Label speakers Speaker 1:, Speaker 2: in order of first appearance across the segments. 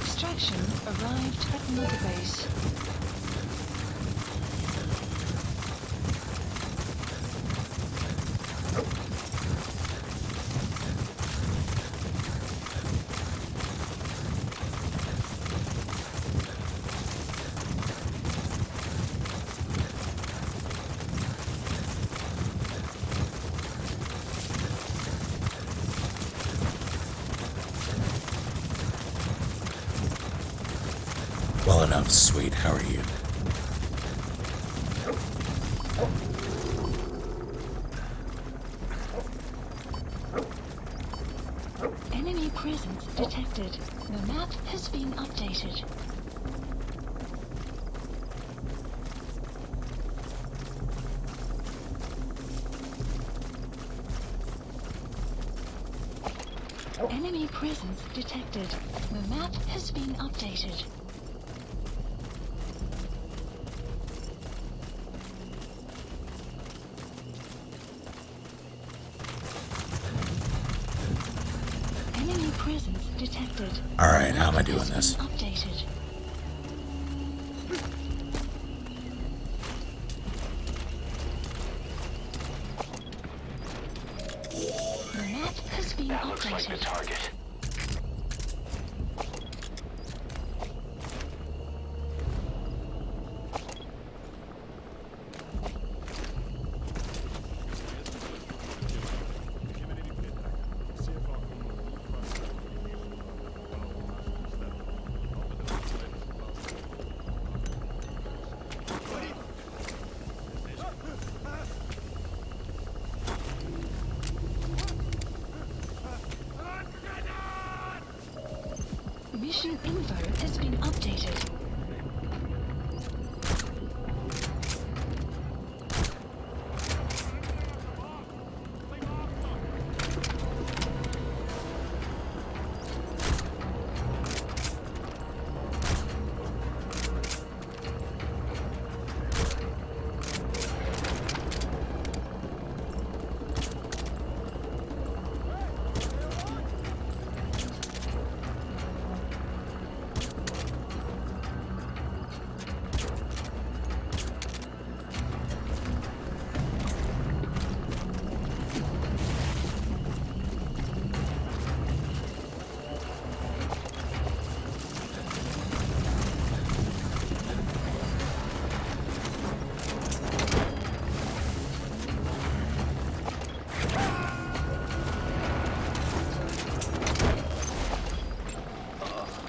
Speaker 1: Extraction arrived at Mother Base.
Speaker 2: Well enough, sweet. How are you?
Speaker 1: Enemy presence detected. The map has been updated. Enemy presence detected. The map has been updated. Enemy presence detected.
Speaker 2: Alright, how am I doing this?
Speaker 1: Updated. The map has been
Speaker 3: That looks like the
Speaker 1: updated.
Speaker 3: target.
Speaker 1: Mission info has been updated.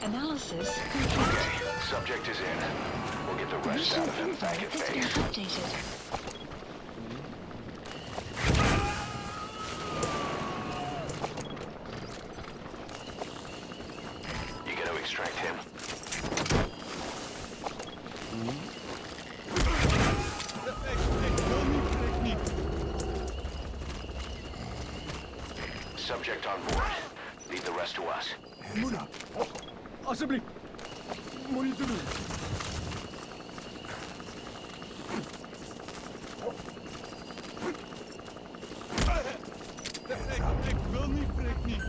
Speaker 1: Analysis complete.
Speaker 3: Okay, subject is in. We'll get the rest
Speaker 1: Mission
Speaker 3: out of him
Speaker 1: info
Speaker 3: back at
Speaker 1: has been
Speaker 3: base.
Speaker 1: updated.
Speaker 3: You gonna extract him? Subject on board. Leave the rest to us.
Speaker 4: Moeder, alsjeblieft. Moet je het doen. Ik wil niet, Freek niet.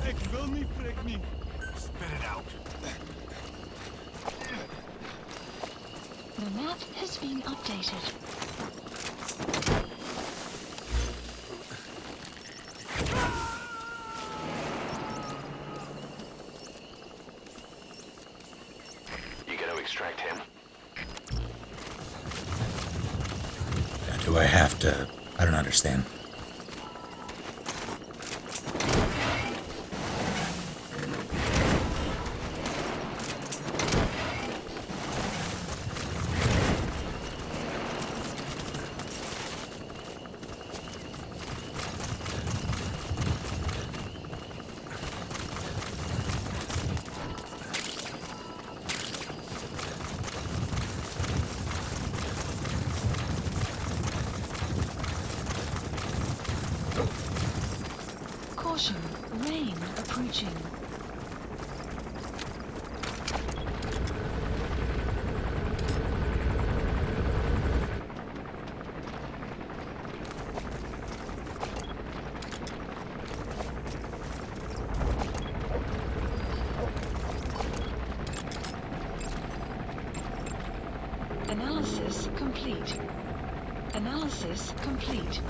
Speaker 4: Ik wil niet, Freek niet. Spit it out.
Speaker 1: The map has been updated.
Speaker 3: You gonna extract him?
Speaker 2: Do I have to? I don't understand.
Speaker 1: approaching. Analysis complete. Analysis complete.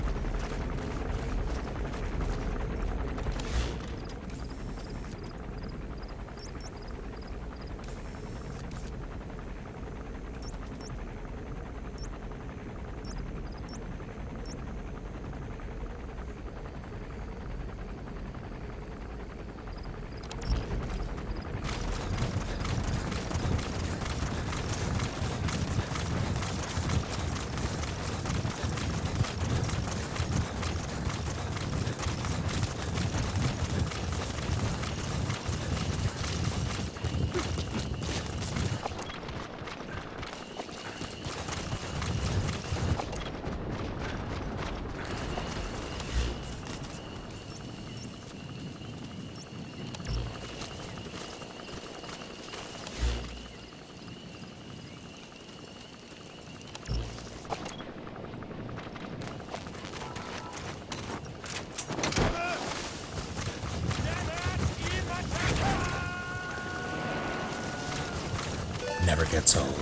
Speaker 2: Never gets old.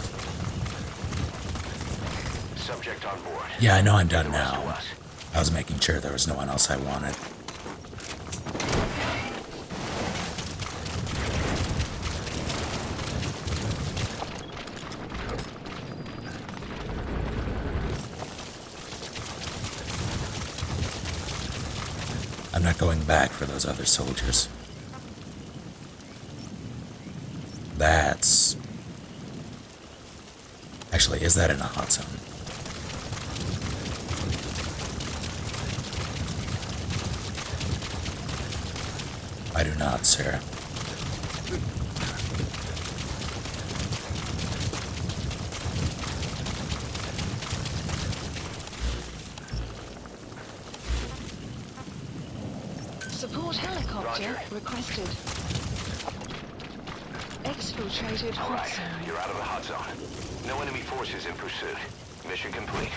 Speaker 3: Subject on board.
Speaker 2: Yeah, I know I'm done
Speaker 3: The rest to
Speaker 2: now.
Speaker 3: us.
Speaker 2: I was making sure there was no one else I wanted. I'm not going back for those other soldiers. That's... Actually, is that in a hot zone? I do not, sir.
Speaker 1: Support helicopter
Speaker 3: Roger.
Speaker 1: requested. Exfiltrated
Speaker 3: All
Speaker 1: hot
Speaker 3: right,
Speaker 1: zone.
Speaker 3: you're out of the hot zone. No enemy forces in pursuit. Mission complete.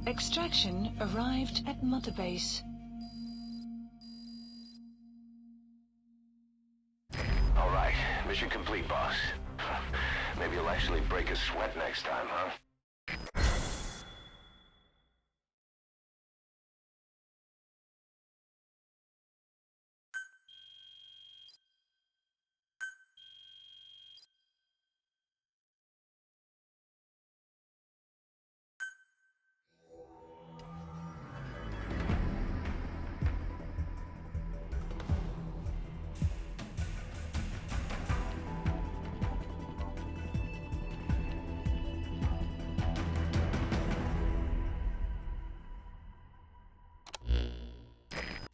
Speaker 1: Extraction arrived at Mother Base.
Speaker 3: All right, mission complete, boss. Maybe you'll actually break a sweat next time, huh?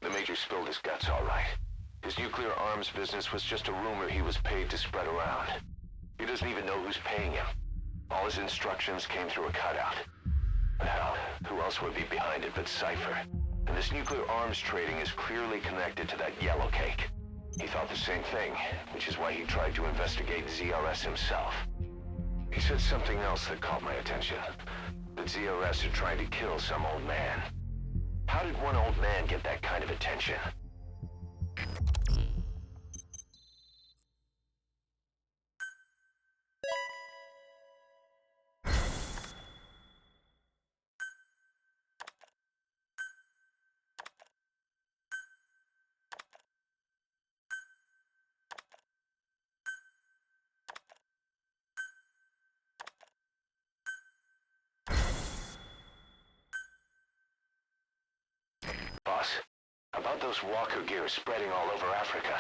Speaker 3: The Major spilled his guts, all right. His nuclear arms business was just a rumor he was paid to spread around. He doesn't even know who's paying him. All his instructions came through a cutout. Hell, who else would be behind it but Cypher? And this nuclear arms trading is clearly connected to that yellow cake. He thought the same thing, which is why he tried to investigate ZRS himself. He said something else that caught my attention. That ZRS are trying to kill some old man. How did one old man get that kind of attention? Boss, about those walker gears spreading all over Africa.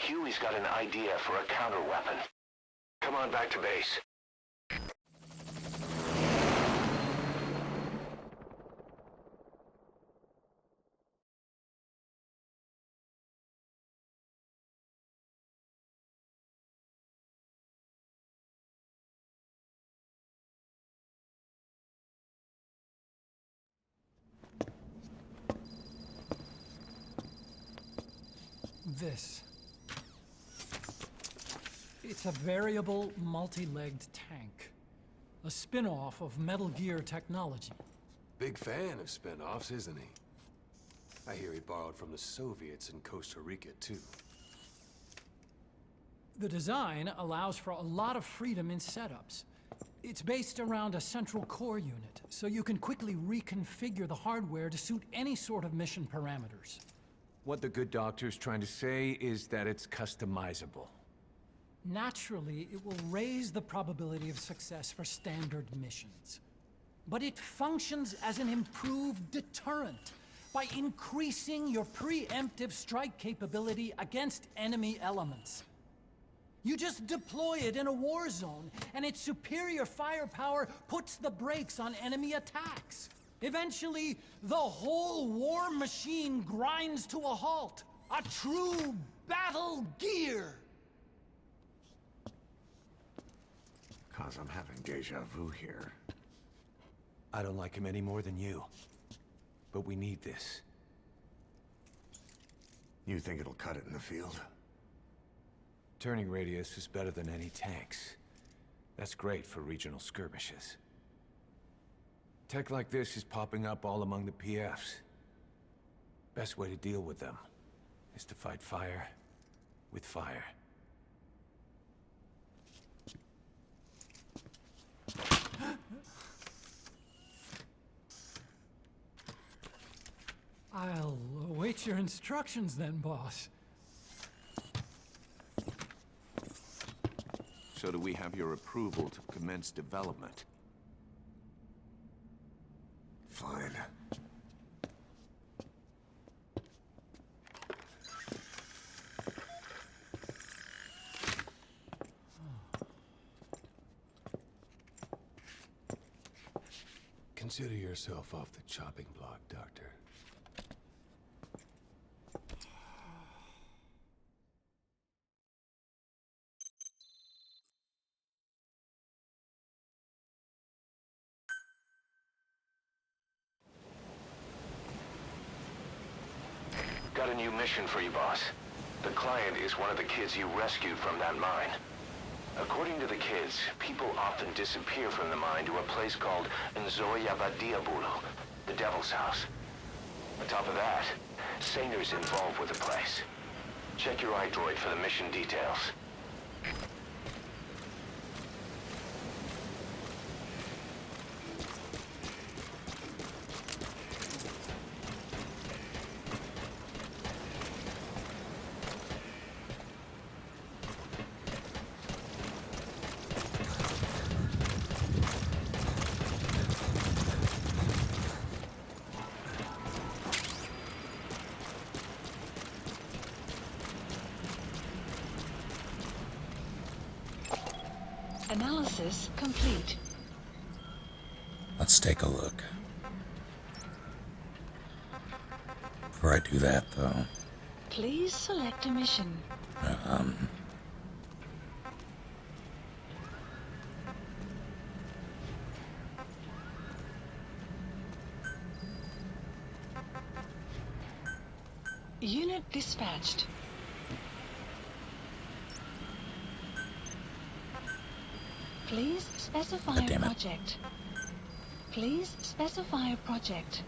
Speaker 3: Huey's got an idea for a counter-weapon. Come on back to base.
Speaker 5: this. It's a variable, multi-legged tank. A spin-off of Metal Gear technology.
Speaker 6: Big fan of spin-offs, isn't he? I hear he borrowed from the Soviets in Costa Rica, too.
Speaker 5: The design allows for a lot of freedom in setups. It's based around a central core unit, so you can quickly reconfigure the hardware to suit any sort of mission parameters.
Speaker 7: What the good doctor's trying to say is that it's customizable.
Speaker 5: Naturally, it will raise the probability of success for standard missions. But it functions as an improved deterrent by increasing your preemptive strike capability against enemy elements. You just deploy it in a war zone, and its superior firepower puts the brakes on enemy attacks. Eventually, the whole war machine grinds to a halt. A true battle gear!
Speaker 8: Cause I'm having deja vu here.
Speaker 7: I don't like him any more than you. But we need this.
Speaker 8: You think it'll cut it in the field?
Speaker 7: Turning radius is better than any tanks. That's great for regional skirmishes. Tech like this is popping up all among the PFs. Best way to deal with them is to fight fire with fire.
Speaker 5: I'll await your instructions then, boss.
Speaker 8: So do we have your approval to commence development? Fine.
Speaker 6: Consider yourself off the chopping block, Doctor.
Speaker 3: Got a new mission for you, boss. The client is one of the kids you rescued from that mine. According to the kids, people often disappear from the mine to a place called Nzoya Vadiabulu, the Devil's House. On top of that, Saner's involved with the place. Check your iDroid for the mission details.
Speaker 1: Analysis complete.
Speaker 2: Let's take a look. Before I do that, though,
Speaker 1: Please select a mission. Unit dispatched. Please specify
Speaker 2: God
Speaker 1: a
Speaker 2: damn it.
Speaker 1: project. Please specify a project.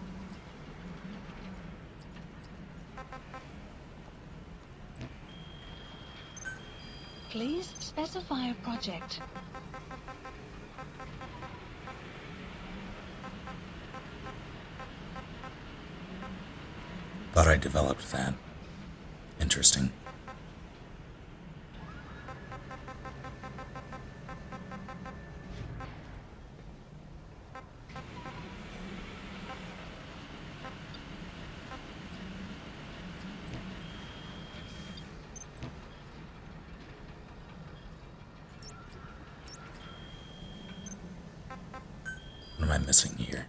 Speaker 1: Please specify a project.
Speaker 2: thought I developed that. Interesting. What am I missing here?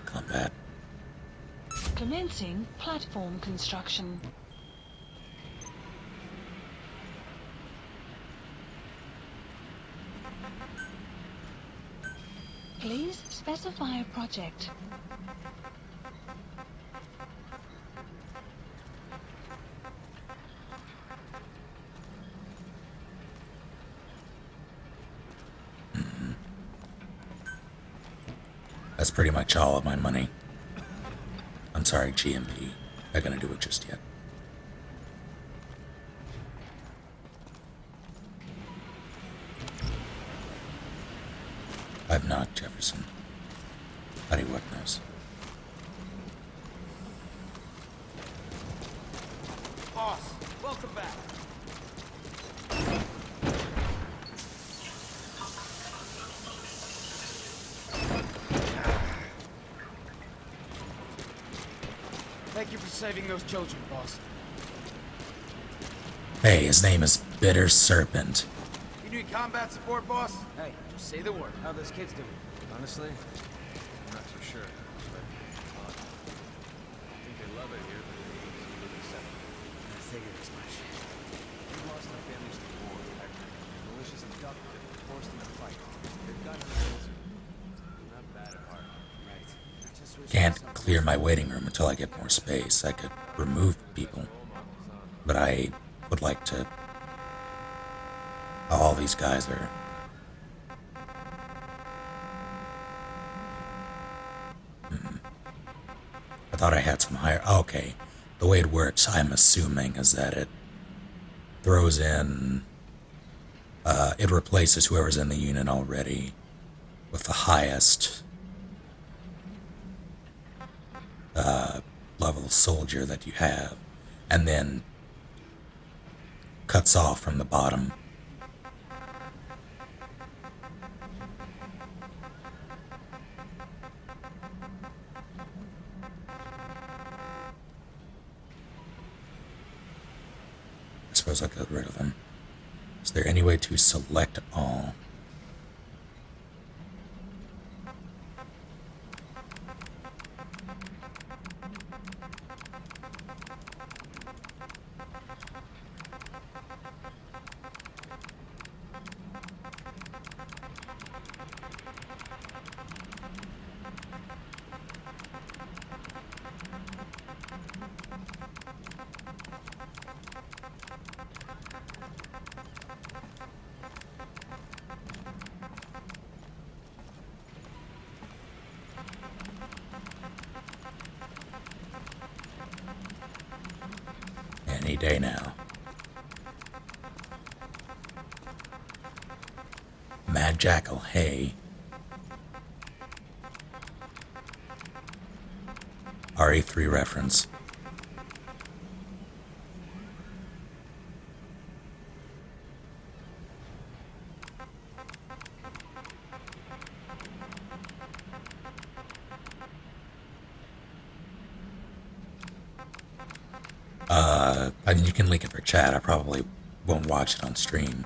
Speaker 2: Combat.
Speaker 1: Commencing platform construction. Please Specify a project.
Speaker 2: That's pretty much all of my money. I'm sorry, GMP. Not gonna do it just yet. I've not, Jefferson. Buddy, what knows?
Speaker 4: Boss, welcome back. Thank you for saving those children, boss.
Speaker 2: Hey, his name is Bitter Serpent.
Speaker 4: You need combat support, boss? Hey, just say the word. How those kids doing?
Speaker 6: Honestly, I'm not too sure. But I think they love it here, but they need to accept it.
Speaker 4: I figured as much.
Speaker 6: We lost our families to war, Hector. Militias abducted them, forced them to fight. They've got no military. They're not bad at heart.
Speaker 4: Right. I just wish
Speaker 2: Can't clear my waiting room until I get more space. I could remove people, but I would like to. All these guys are. I thought I had some higher. Okay, the way it works, I'm assuming, is that it throws in. It replaces whoever's in the unit already with the highest level soldier that you have, and then cuts off from the bottom. I suppose I got rid of them. Is there any way to select all? Any day now. Mad Jackal, hey. RE3 reference. I mean, you can link it for chat. I probably won't watch it on stream.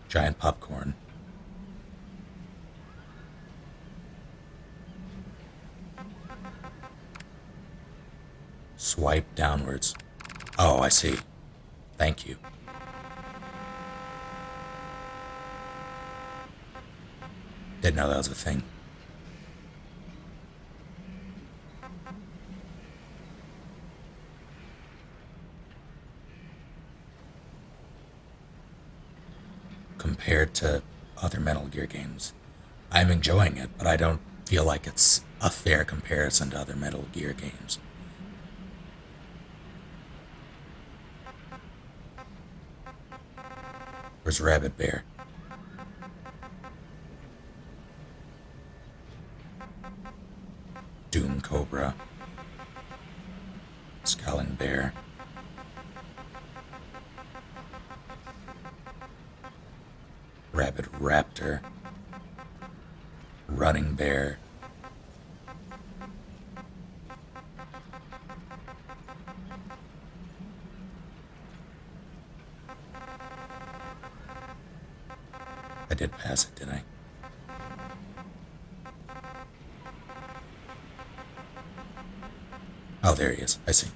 Speaker 2: Giant popcorn. Swipe downwards. Oh, I see. Thank you. Didn't know that was a thing. Compared to other Metal Gear games, I'm enjoying it, but I don't feel like it's a fair comparison to other Metal Gear games. Where's Rabbit Bear? Doom Cobra. Scowling Bear. Rabbit Raptor. Running Bear. I did pass it, didn't I? Oh, there he is. I see.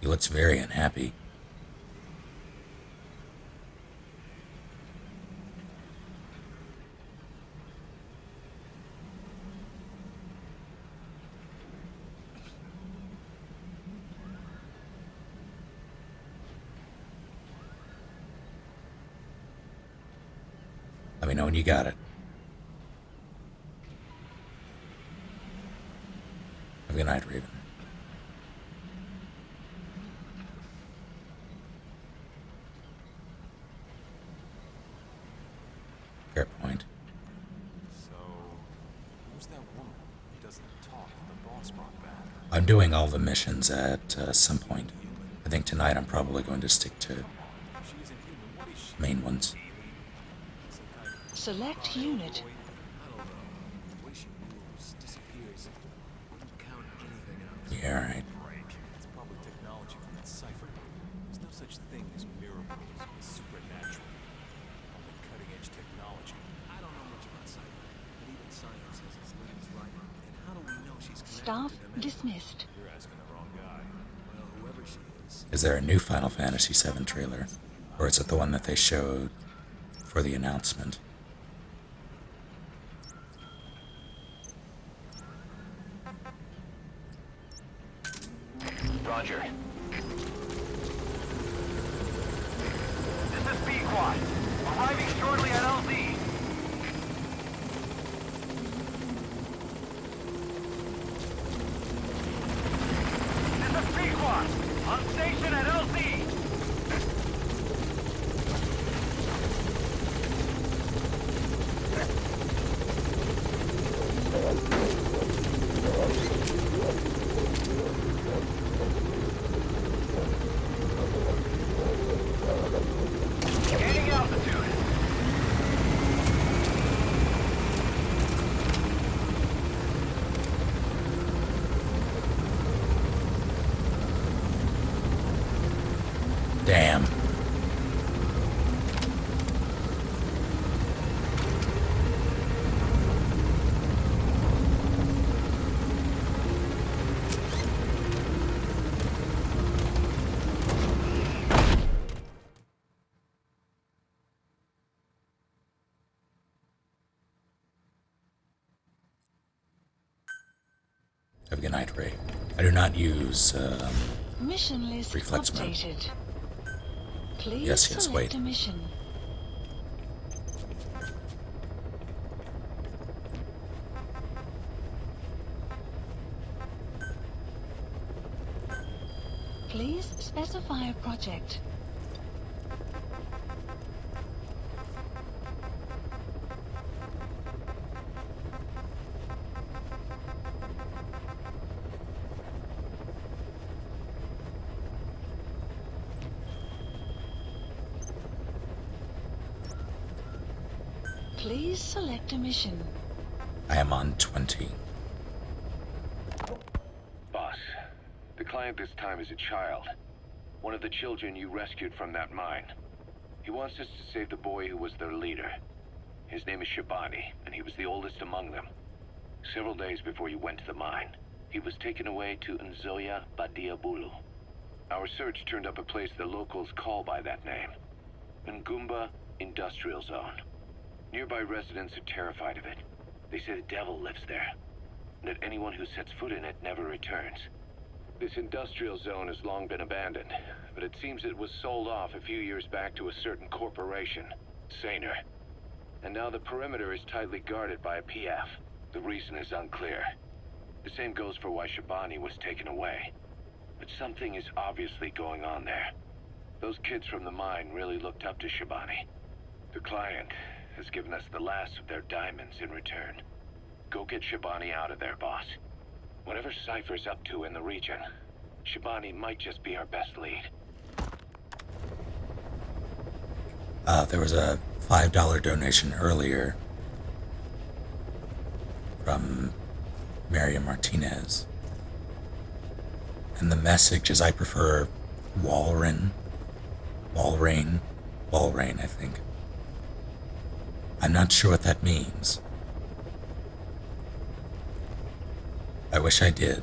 Speaker 2: He looks very unhappy. Let me know when you got it. Have a good night, Raven. Fair point.
Speaker 6: So, who's that woman? He doesn't talk. The boss brought back.
Speaker 2: I'm doing all the missions at some point. I think tonight I'm probably going to stick to
Speaker 6: If she isn't human, what is she?
Speaker 2: main ones.
Speaker 6: Some kind of
Speaker 1: Select unit.
Speaker 6: I don't know. The way she moves, disappears. Wouldn't count anything out.
Speaker 2: Yeah, alright.
Speaker 6: Break. It's probably technology from that cipher. There's no such thing as miracles. It's supernatural. Only cutting-edge technology. I don't know much about cipher, but even science has its limits, right? And how do we know she's connected
Speaker 1: Staff
Speaker 6: to them anyway?
Speaker 1: dismissed.
Speaker 6: You're asking the wrong guy. Well, whoever she is.
Speaker 2: Is there a new Final Fantasy VII trailer? Or is it the one that they showed for the announcement?
Speaker 3: Roger. This is B-Quad. Arriving shortly at LZ. This is B-Quad. On station at LZ. Gaining altitude.
Speaker 2: Damn. Have a good night, Ray. I do not use,
Speaker 1: Mission list
Speaker 2: Reflex mode.
Speaker 1: updated. Please
Speaker 2: Yes,
Speaker 1: select
Speaker 2: wait.
Speaker 1: a mission. Please specify a project. Please select a mission.
Speaker 2: I am on 20.
Speaker 3: Boss, the client this time is a child. One of the children you rescued from that mine. He wants us to save the boy who was their leader. His name is Shabani, and he was the oldest among them. Several days before you went to the mine, he was taken away to Nzoia Badia Bulu. Our search turned up a place the locals call by that name. Ngumba Industrial Zone. Nearby residents are terrified of it. They say the devil lives there, and that anyone who sets foot in it never returns. This industrial zone has long been abandoned, but it seems it was sold off a few years back to a certain corporation, Saner. And now the perimeter is tightly guarded by a PF. The reason is unclear. The same goes for why Shabani was taken away. But something is obviously going on there. Those kids from the mine really looked up to Shabani. The client has given us the last of their diamonds in return. Go get Shabani out of there, boss. Whatever Cypher's up to in the region, Shabani might just be our best lead.
Speaker 2: There was a $5 donation earlier from Maria Martinez. And the message is I prefer Walrain, I think. I'm not sure what that means. I wish I did.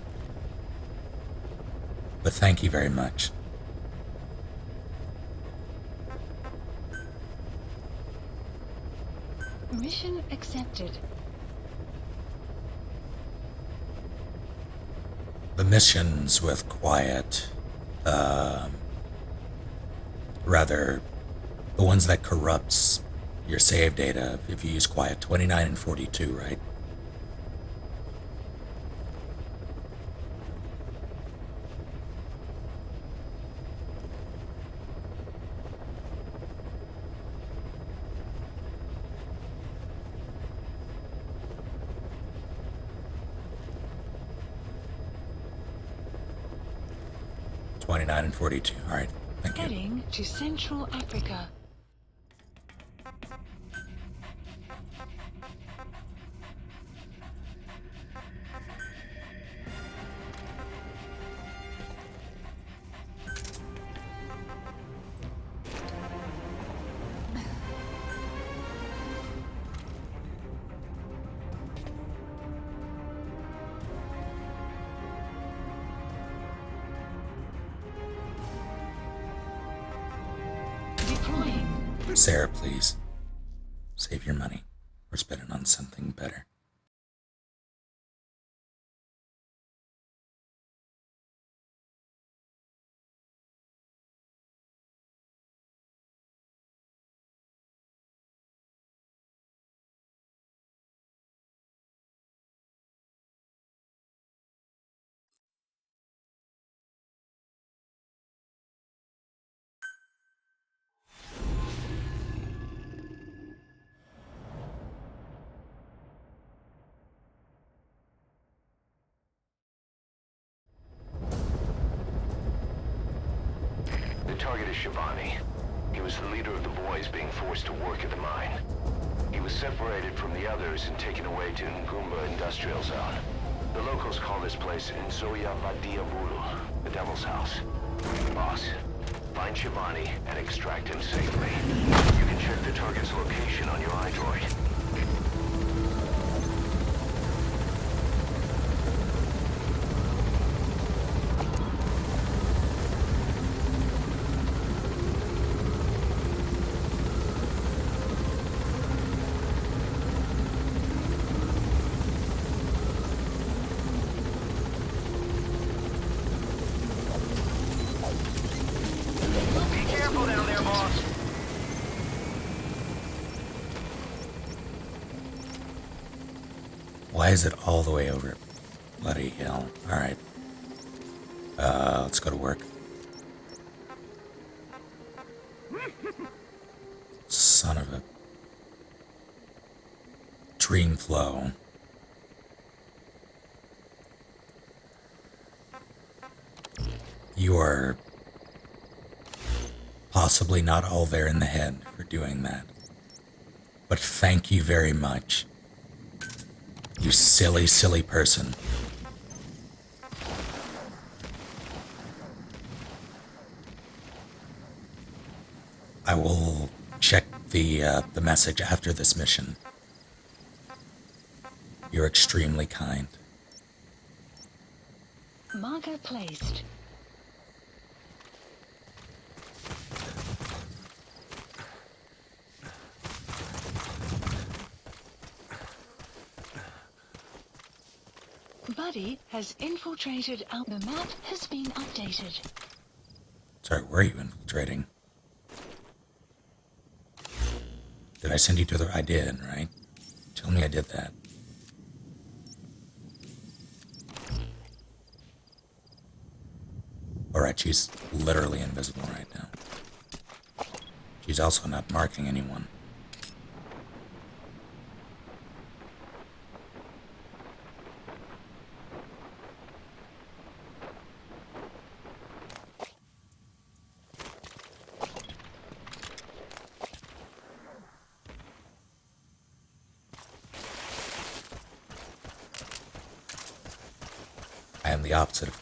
Speaker 2: But thank you very much.
Speaker 1: Mission accepted.
Speaker 2: The missions with Quiet, rather, the ones that corrupts your save data if you use Quiet, 29 and 42, right? And 42. All right. Thank you.
Speaker 1: Heading to Central Africa.
Speaker 2: Sarah, please. Save your money. Or spend it on something better.
Speaker 3: The target is Shivani. He was the leader of the boys being forced to work at the mine. He was separated from the others and taken away to Ngumba Industrial Zone. The locals call this place Nzoya Vadia Bulu, the Devil's House. Boss, find Shivani and extract him safely. You can check the target's location on your iDroid.
Speaker 2: Why is it all the way over? Bloody hell. Alright. Let's go to work. Son of a... Dream flow. You are possibly not all there in the head for doing that. But thank you very much. You silly, silly person. I will check the message after this mission. You're extremely kind.
Speaker 1: Marker placed. Buddy has infiltrated out. The map has been updated.
Speaker 2: Sorry, where are you infiltrating? Did I send you to the... I did, right? Tell me I did that. Alright, she's literally invisible right now. She's also not marking anyone. I am the opposite of